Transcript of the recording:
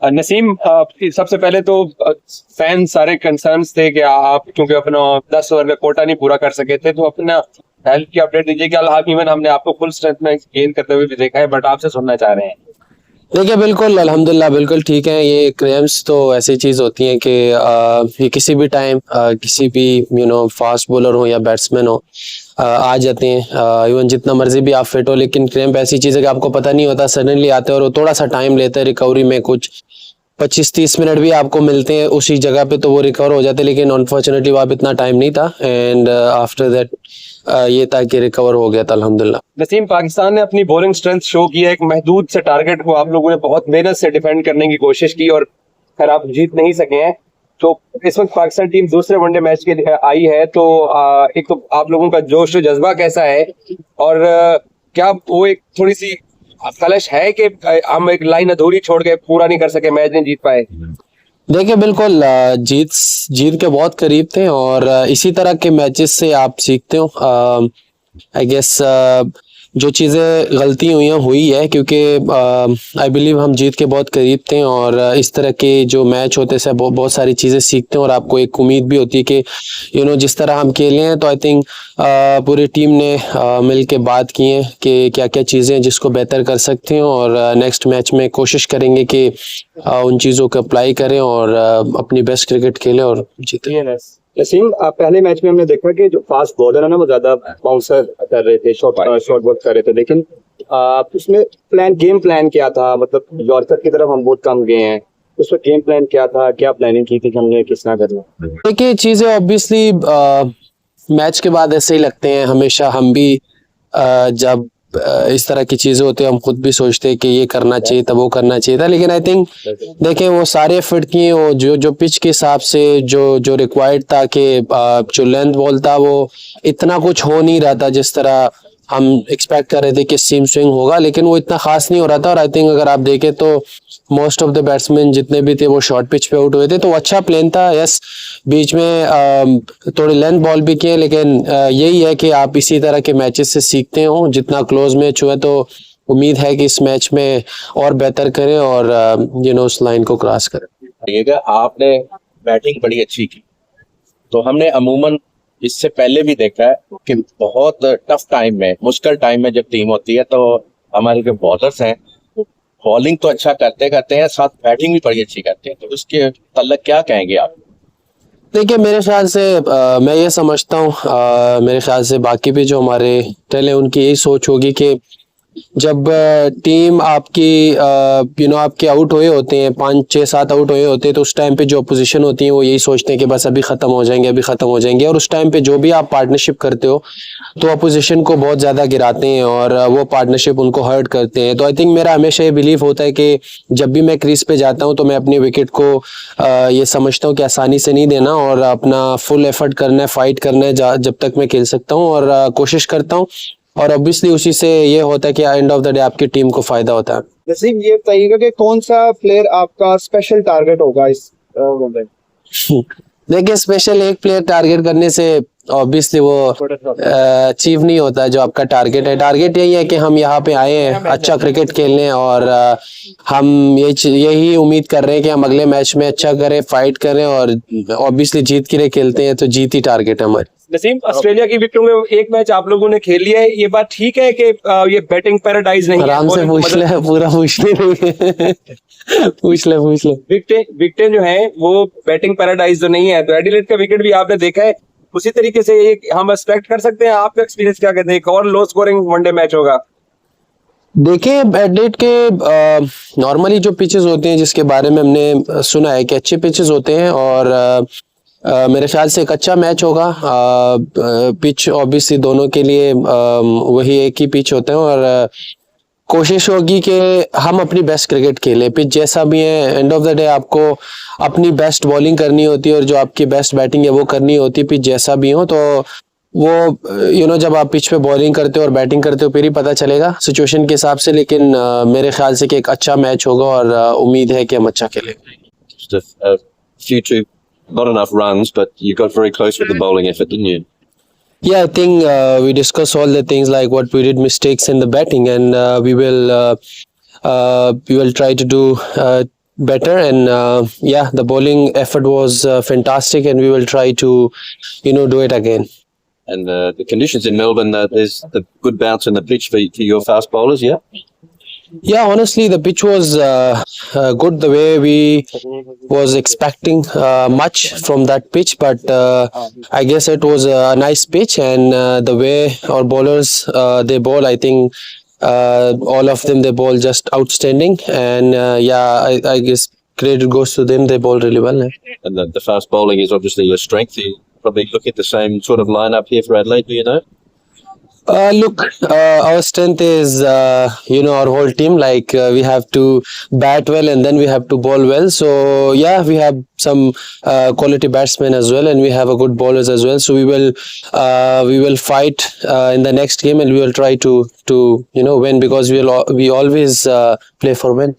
नसीम, सबसे पहले तो फैन सारे कंसर्न्स थे कि आप क्योंकि अपना 10 ओवर का कोटा नहीं पूरा कर सके थे, तो अपना हेल्थ की अपडेट दीजिए कि हाल इवन हमने आपको फुल स्ट्रेंथ में गेन करते हुए भी देखा है, बट आपसे सुनना चाह रहे हैं। देखिए बिल्कुल अल्हम्दुलिल्लाह बिल्कुल ठीक है। ये क्रैम्प्स तो ऐसी चीज़ होती हैं कि ये किसी भी टाइम किसी भी फास्ट बॉलर हो या बैट्समैन हो आ जाते हैं। इवन जितना मर्जी भी आप फिट हो, लेकिन क्रैम्प ऐसी चीज़ है कि आपको पता नहीं होता, सडनली आते हैं और वो थोड़ा सा टाइम लेते हैं रिकवरी में। कुछ 25-30 मिनट भी आपको मिलते हैं उसी जगह पे तो वो रिकवर हो जाते हैं, लेकिन अनफॉर्चुनेटली वहाँ पे इतना टाइम नहीं था। एंड आफ्टर दैट ये था कि रिकवर हो गया था अल्हम्दुलिल्लाह। नसीम, पाकिस्तान ने अपनी बॉलिंग स्ट्रेंथ शो की है। एक महदूद से टारगेट को आप लोगों ने बहुत मेहनत से डिफेंड करने की कोशिश की और खैर आप जीत नहीं सके हैं। तो इस वक्त पाकिस्तान टीम दूसरे वनडे मैच के लिए आई है, तो एक तो आप लोगों का जोश जज्बा कैसा है, और क्या वो एक थोड़ी सी कलश है कि हम एक लाइन अधूरी छोड़ के पूरा नहीं कर सके, मैच नहीं जीत पाए? देखिए बिल्कुल जीत के बहुत करीब थे और इसी तरह के मैचेस से आप सीखते हो। आई गेस जो चीज़ें गलती हुई है क्योंकि आई बिलीव हम जीत के बहुत करीब थे और इस तरह के जो मैच होते हैं बहुत सारी चीज़ें सीखते हैं और आपको एक उम्मीद भी होती है कि जिस तरह हम खेले हैं, तो आई थिंक पूरी टीम ने मिल के बात की है कि क्या क्या चीज़ें जिसको बेहतर कर सकते हैं और नेक्स्ट मैच में कोशिश करेंगे कि उन चीज़ों को अप्लाई करें और अपनी बेस्ट क्रिकेट खेलें और जीतें। नसीम, पहले मैच में हमने देखा कि जो फास्ट बॉलर है ना वो ज्यादा बाउंसर कर रहे थे, शॉर्ट बॉल कर रहे थे, लेकिन उसमें गेम प्लान क्या था? मतलब यॉर्कर की तरफ हम बहुत कम गए हैं, उसमें गेम प्लान क्या था, क्या प्लानिंग की थी कि हमने किस तरह करना? देखिए चीज़ें ऑब्वियसली मैच के बाद ऐसे ही लगते हैं हमेशा। हम भी जब इस तरह की चीज़ें होती है हम खुद भी सोचते हैं कि ये करना चाहिए था, वो करना चाहिए था, लेकिन आई थिंक देखें वो सारे फिट किए, वो जो पिच के हिसाब से जो रिक्वायर्ड था कि जो लेंथ बॉल था वो इतना कुछ हो नहीं रहा था जिस तरह हम एक्सपेक्ट कर रहे थे कि सीम स्विंग होगा, लेकिन वो इतना खास नहीं हो रहा था। और आई थिंक अगर आप देखें तो मोस्ट ऑफ द बैट्समैन जितने भी थे वो शॉर्ट पिच पे आउट हुए थे, तो अच्छा प्लेन था। यस, बीच में थोड़ी लेंथ बॉल भी किए, लेकिन यही है कि आप इसी तरह के मैचेस से सीखते हो। जितना क्लोज मैच हुआ तो उम्मीद है कि इस मैच में और बेहतर करें और उस लाइन को क्रॉस करें। आपने बैटिंग बड़ी अच्छी की, तो हमने अमूमन इससे पहले भी देखा है कि बहुत टफ टाइम में, मुश्किल टाइम में जब टीम होती है तो हमारे जो बॉलर्स हैं बॉलिंग तो अच्छा करते हैं, साथ बैटिंग भी बड़ी अच्छी करते हैं, तो उसके तल्लक क्या कहेंगे आप? देखिए मेरे ख्याल से मैं ये समझता हूँ, मेरे ख्याल से बाकी भी जो हमारे टेल हैं उनकी यही सोच होगी कि जब टीम आपकी आपके आउट हुए होते हैं, 5-6-7 आउट हुए होते हैं, तो उस टाइम पे जो अपोजिशन होती है वो यही सोचते हैं कि बस अभी ख़त्म हो जाएंगे, और उस टाइम पे जो भी आप पार्टनरशिप करते हो तो अपोजिशन को बहुत ज़्यादा गिराते हैं और वो पार्टनरशिप उनको हर्ट करते हैं। तो आई थिंक मेरा हमेशा ये बिलीव होता है कि जब भी मैं क्रीज पे जाता हूँ तो मैं अपनी विकेट को ये समझता हूँ कि आसानी से नहीं देना और अपना फुल एफर्ट करना है, फाइट करना है जब तक मैं खेल सकता हूँ, और कोशिश करता हूँ। और ऑब्वियसली उसी से ये होता है कि एंड ऑफ द डे आपकी टीम को फायदा होता है। नसीम, ये बताइएगा कि कौन सा प्लेयर आपका स्पेशल टारगेट होगा इस में? देखिए स्पेशल एक प्लेयर टारगेट करने से ऑब्वियसली वो अचीव नहीं होता जो आपका टारगेट है। टारगेट यही है कि हम यहाँ पे आए हैं अच्छा क्रिकेट खेलने और हम यही उम्मीद कर रहे हैं कि हम अगले मैच में अच्छा करें, फाइट करें और ऑब्वियसली जीत के लिए खेलते हैं, तो जीत ही टारगेट है हमारे। नसीम, ऑस्ट्रेलिया की विकेटों में एक मैच आप लोगों ने खेल लिया है, ये बात ठीक है कि ये बैटिंग पैराडाइज नहीं है? आराम से पूछ ले, पूरा पूछ ले पूछ ले विकेटें जो हैं वो बैटिंग पैराडाइज तो नहीं है, तो एडिलेड का विकेट भी आपने देखा है, उसी तरीके से एक हम एक्सपेक्ट कर सकते हैं? आपका एक्सपीरियंस क्या कहते हैं, एक और लो स्कोरिंग वनडे मैच होगा? देखिए एडिलेड के नॉर्मली जो पिचेस होते हैं जिसके बारे में हमने सुना है कि अच्छे पिचेस होते हैं और मेरे ख्याल से एक अच्छा मैच होगा। पिच ऑब्वियसली दोनों के लिए वही एक ही पिच होते हैं और कोशिश होगी कि हम अपनी बेस्ट क्रिकेट खेलें। पिच जैसा भी है, एंड ऑफ द डे आपको अपनी बेस्ट बॉलिंग करनी होती है और जो आपकी बेस्ट बैटिंग है वो करनी होती है, पिच जैसा भी हो। तो वो जब आप पिच पे बॉलिंग करते हो और बैटिंग करते हो फिर ही पता चलेगा सिचुएशन के हिसाब से, लेकिन मेरे ख्याल से कि एक अच्छा मैच होगा और उम्मीद है कि हम अच्छा खेलेंगे। Not enough runs, but you got very close with the bowling effort, didn't you? Yeah, I think we discussed all the things like what we did mistakes in the batting, and we will try to do better, and yeah, the bowling effort was fantastic, and we will try to, do it again. And the conditions in Melbourne, there's the good bounce in the pitch for your fast bowlers, yeah? Yeah, honestly, the pitch was good the way we was expecting much from that pitch, but I guess it was a nice pitch, and the way our bowlers they bowl, I think all of them they bowl just outstanding, and yeah, I guess credit goes to them. They bowl really well. And the fast bowling is obviously your strength. You probably look at the same sort of lineup here for Adelaide, do you know? Look, our strength is, our whole team. Like we have to bat well, and then we have to bowl well. So yeah, we have some quality batsmen as well, and we have a good bowlers as well. So we will fight in the next game, and we will try to win, because we always play for win.